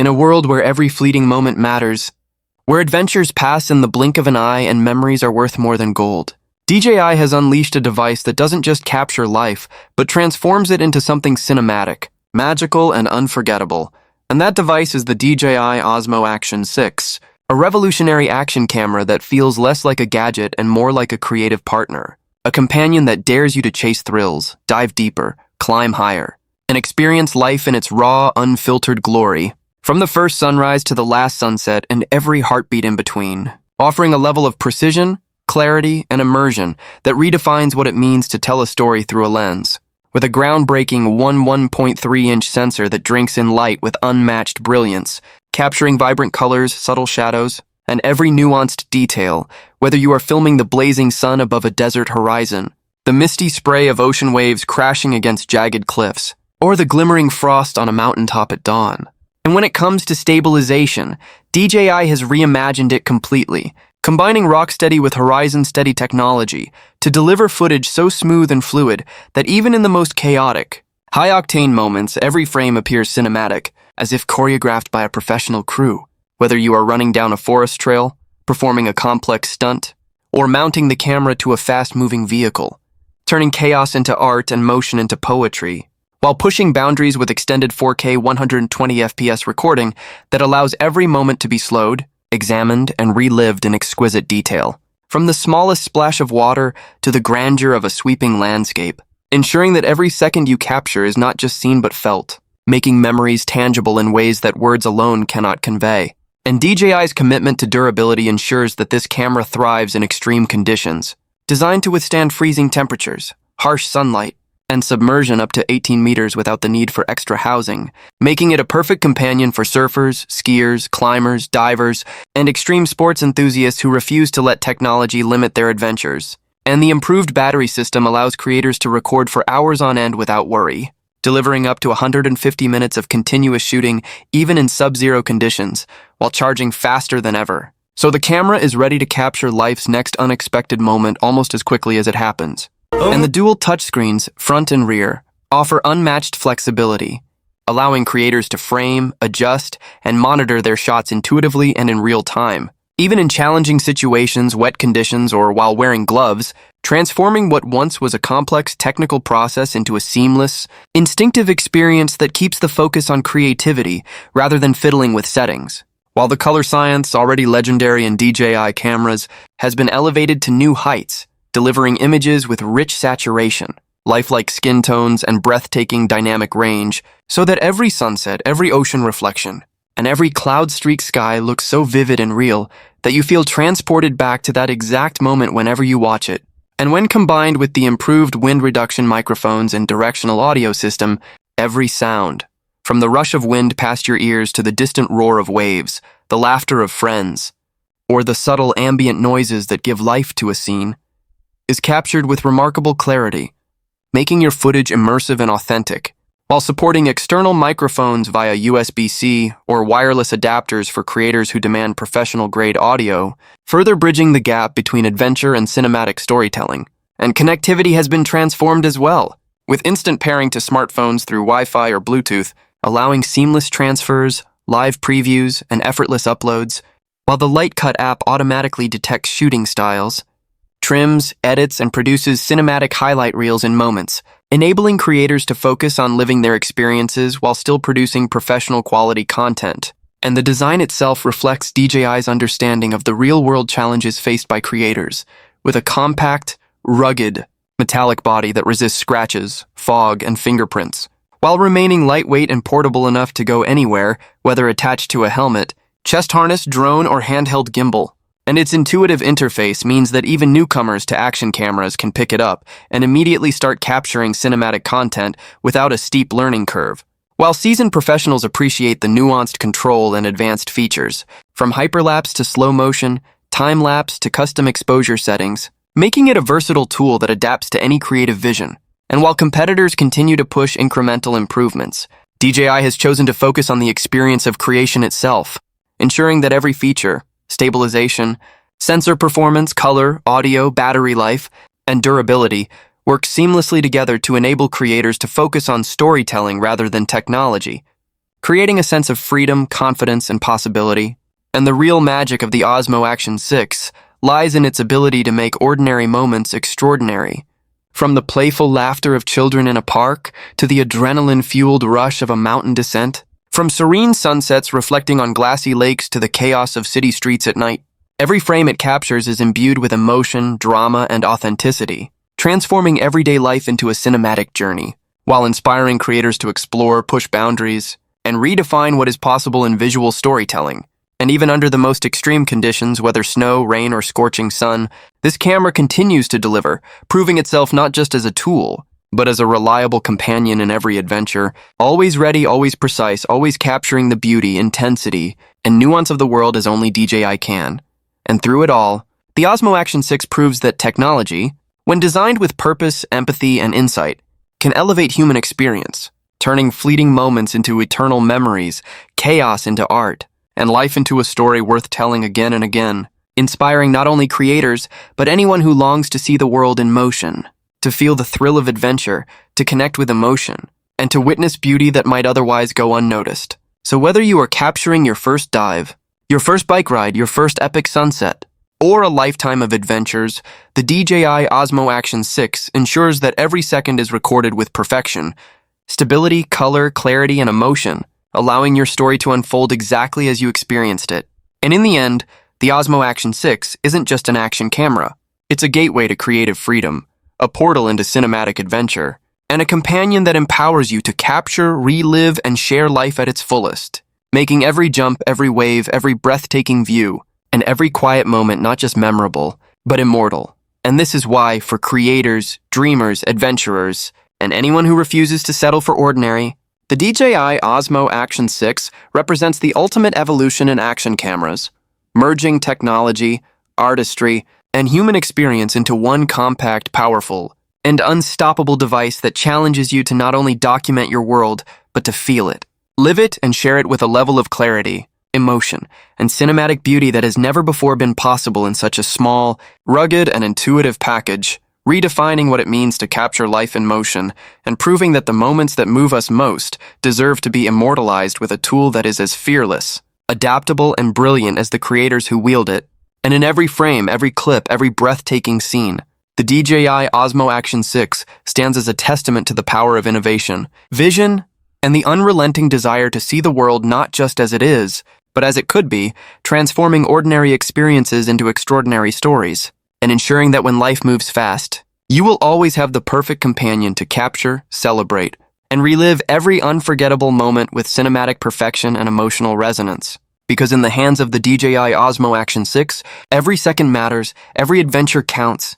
In a world where every fleeting moment matters, where adventures pass in the blink of an eye and memories are worth more than gold, DJI has unleashed a device that doesn't just capture life, but transforms it into something cinematic, magical, and unforgettable. And that device is the DJI Osmo Action 6, a revolutionary action camera that feels less like a gadget and more like a creative partner. A companion that dares you to chase thrills, dive deeper, climb higher, and experience life in its raw, unfiltered glory. From the first sunrise to the last sunset and every heartbeat in between, offering a level of precision, clarity, and immersion that redefines what it means to tell a story through a lens. With a groundbreaking 1.3-inch sensor that drinks in light with unmatched brilliance, capturing vibrant colors, subtle shadows, and every nuanced detail, whether you are filming the blazing sun above a desert horizon, the misty spray of ocean waves crashing against jagged cliffs, or the glimmering frost on a mountaintop at dawn. And when it comes to stabilization, DJI has reimagined it completely, combining rock-steady with horizon-steady technology to deliver footage so smooth and fluid that even in the most chaotic, high-octane moments, every frame appears cinematic, as if choreographed by a professional crew. Whether you are running down a forest trail, performing a complex stunt, or mounting the camera to a fast-moving vehicle, turning chaos into art and motion into poetry, while pushing boundaries with extended 4K 120 FPS recording that allows every moment to be slowed, examined, and relived in exquisite detail. From the smallest splash of water to the grandeur of a sweeping landscape, ensuring that every second you capture is not just seen but felt, making memories tangible in ways that words alone cannot convey. And DJI's commitment to durability ensures that this camera thrives in extreme conditions, designed to withstand freezing temperatures, harsh sunlight, and submersion up to 18 meters without the need for extra housing, making it a perfect companion for surfers, skiers, climbers, divers, and extreme sports enthusiasts who refuse to let technology limit their adventures. And the improved battery system allows creators to record for hours on end without worry, delivering up to 150 minutes of continuous shooting even in sub-zero conditions, while charging faster than ever. So the camera is ready to capture life's next unexpected moment almost as quickly as it happens. And the dual touchscreens, front and rear, offer unmatched flexibility, allowing creators to frame, adjust, and monitor their shots intuitively and in real time. Even in challenging situations, wet conditions, or while wearing gloves, transforming what once was a complex technical process into a seamless, instinctive experience that keeps the focus on creativity rather than fiddling with settings. While the color science, already legendary in DJI cameras, has been elevated to new heights, delivering images with rich saturation, lifelike skin tones, and breathtaking dynamic range, so that every sunset, every ocean reflection, and every cloud-streaked sky looks so vivid and real that you feel transported back to that exact moment whenever you watch it. And when combined with the improved wind reduction microphones and directional audio system, every sound, from the rush of wind past your ears to the distant roar of waves, the laughter of friends, or the subtle ambient noises that give life to a scene, is captured with remarkable clarity, making your footage immersive and authentic, while supporting external microphones via USB-C or wireless adapters for creators who demand professional-grade audio, further bridging the gap between adventure and cinematic storytelling. And connectivity has been transformed as well, with instant pairing to smartphones through Wi-Fi or Bluetooth, allowing seamless transfers, live previews, and effortless uploads, while the Lightcut app automatically detects shooting styles, trims, edits, and produces cinematic highlight reels in moments, enabling creators to focus on living their experiences while still producing professional quality content. And the design itself reflects DJI's understanding of the real-world challenges faced by creators, with a compact, rugged, metallic body that resists scratches, fog, and fingerprints, while remaining lightweight and portable enough to go anywhere, whether attached to a helmet, chest harness, drone, or handheld gimbal. And its intuitive interface means that even newcomers to action cameras can pick it up and immediately start capturing cinematic content without a steep learning curve. While seasoned professionals appreciate the nuanced control and advanced features, from hyperlapse to slow motion, time-lapse to custom exposure settings, making it a versatile tool that adapts to any creative vision. And while competitors continue to push incremental improvements, DJI has chosen to focus on the experience of creation itself, ensuring that every feature, stabilization, sensor performance, color, audio, battery life, and durability work seamlessly together to enable creators to focus on storytelling rather than technology. creating a sense of freedom, confidence, and possibility. And the real magic of the Osmo Action 6 lies in its ability to make ordinary moments extraordinary. From the playful laughter of children in a park to the adrenaline-fueled rush of a mountain descent, from serene sunsets reflecting on glassy lakes to the chaos of city streets at night, every frame it captures is imbued with emotion, drama, and authenticity, transforming everyday life into a cinematic journey, while inspiring creators to explore, push boundaries, and redefine what is possible in visual storytelling. And even under the most extreme conditions, whether snow, rain, or scorching sun, this camera continues to deliver, proving itself not just as a tool, but as a reliable companion in every adventure, always ready, always precise, always capturing the beauty, intensity, and nuance of the world as only DJI can. And through it all, the Osmo Action 6 proves that technology, when designed with purpose, empathy, and insight, can elevate human experience, turning fleeting moments into eternal memories, chaos into art, and life into a story worth telling again and again, inspiring not only creators, but anyone who longs to see the world in motion, to feel the thrill of adventure, to connect with emotion, and to witness beauty that might otherwise go unnoticed. So whether you are capturing your first dive, your first bike ride, your first epic sunset, or a lifetime of adventures, the DJI Osmo Action 6 ensures that every second is recorded with perfection, stability, color, clarity, and emotion, allowing your story to unfold exactly as you experienced it. And in the end, the Osmo Action 6 isn't just an action camera. It's a gateway to creative freedom, a portal into cinematic adventure, and a companion that empowers you to capture, relive, and share life at its fullest, making every jump, every wave, every breathtaking view, and every quiet moment not just memorable, but immortal. And this is why, for creators, dreamers, adventurers, and anyone who refuses to settle for ordinary, the DJI Osmo Action 6 represents the ultimate evolution in action cameras, merging technology, artistry, and human experience into one compact, powerful, and unstoppable device that challenges you to not only document your world, but to feel it, live it, and share it with a level of clarity, emotion, and cinematic beauty that has never before been possible in such a small, rugged, and intuitive package, redefining what it means to capture life in motion, and proving that the moments that move us most deserve to be immortalized with a tool that is as fearless, adaptable, and brilliant as the creators who wield it. And in every frame, every clip, every breathtaking scene, the DJI Osmo Action 6 stands as a testament to the power of innovation, vision, and the unrelenting desire to see the world not just as it is, but as it could be, transforming ordinary experiences into extraordinary stories, and ensuring that when life moves fast, you will always have the perfect companion to capture, celebrate, and relive every unforgettable moment with cinematic perfection and emotional resonance. Because in the hands of the DJI Osmo Action 6, every second matters, every adventure counts,